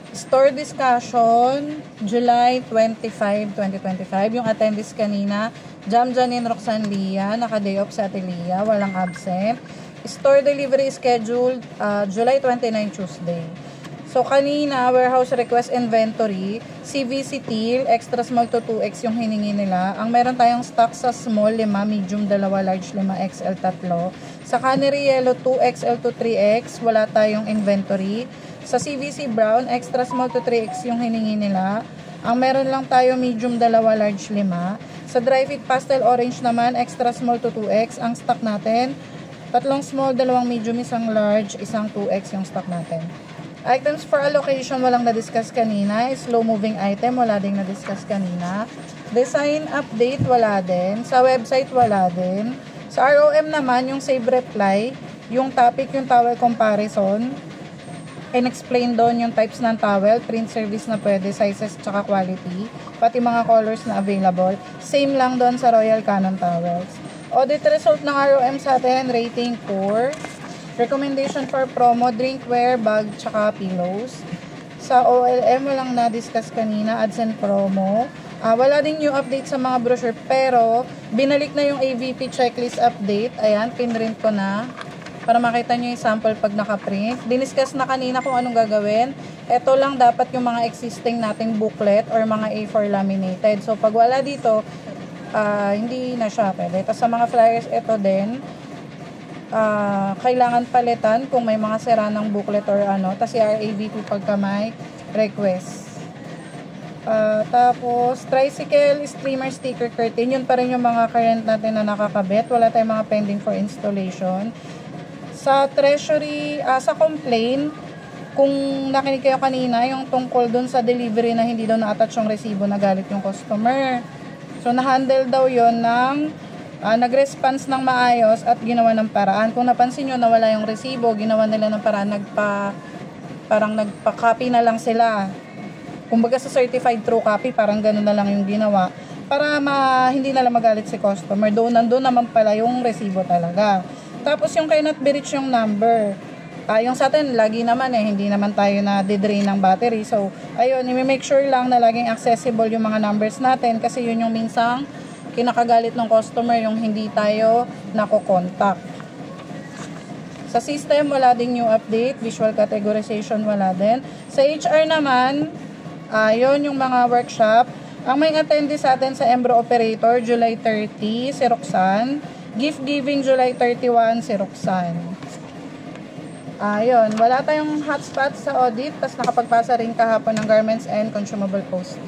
Store discussion, July 25, 2025. Yung attendees kanina, Jam Janine Roxanne Lia, naka-day off sa Ate Lia, walang absent. Store delivery scheduled July 29, Tuesday. So, kanina, warehouse request inventory, CVC Teal, extra small to 2X yung hiningi nila. Ang meron tayong stock sa small, 5, medium, 2, large, 5, XL, 3. Sa Canary Yellow, 2XL to 3X, wala tayong inventory. Sa CVC Brown, extra small to 3X yung hiningi nila. Ang meron lang tayo medium, 2, large, 5. Sa Dry Fit Pastel Orange naman, extra small to 2X. Ang stock natin, 3 small, 2 medium, 1 large, 1 2X yung stock natin. Items for allocation, walang na-discuss kanina. Slow moving item, wala ding na-discuss kanina. Design update, wala din. Sa website, wala din. Sa ROM naman, yung save reply, yung topic, yung towel comparison. In-explain doon yung types ng towel, print service na pwede, sizes, tsaka quality, pati mga colors na available. Same lang doon sa Royal Canon Towels. Audit result ng ROM sa atin, rating 4. Recommendation for promo, drinkware, bag, tsaka pillows. Sa OLM, walang na-discuss kanina, ads and promo. Wala ding new update sa mga brochure, pero binalik na yung AVP checklist update. Ayan, pinrint ko na para makita nyo yung sample pag nakaprint. Diniscuss na kanina kung anong gagawin. Ito lang dapat yung mga existing nating booklet or mga A4 laminated. So, pag wala dito, hindi na siya pwede. Tapos sa mga flyers, ito din. Kailangan palitan kung may mga sira ng booklet or ano. Tapos RAVP pagka may request. Tapos, tricycle, streamer, sticker, curtain. Yun pa rin yung mga current natin na nakakabit. Wala tayong mga pending for installation. Sa treasury, sa complaint, kung nakinig kayo kanina, yung tungkol dun sa delivery na hindi daw na-attach yung resibo, na galit yung customer. So, na-handle daw yon ng nag-response ng maayos at ginawa ng paraan. Kung napansin nyo, nawala yung resibo, ginawa nila ng paraan, parang nagpa-copy na lang sila. Kumbaga sa certified true copy, parang gano'n na lang yung ginawa. Para hindi na lang magalit si customer. Nandun naman pala yung resibo talaga. Tapos yung cannot be reached yung number. Yung sa atin, lagi naman hindi naman tayo na de-drain ng battery. So, ayun, i-make sure lang na laging accessible yung mga numbers natin kasi yun yung minsang kinakagalit ng customer, yung hindi tayo nako-contact. Sa system, wala ding new update. Visual categorization, wala din. Sa HR naman, yun yung mga workshop. Ang may attendee sa atin sa Embro Operator, July 30, si Roxanne. Gift giving, July 31, si Roxanne. Yun. Wala tayong hotspot sa audit, tapos nakapagpasa rin kahapon ng garments and consumable post.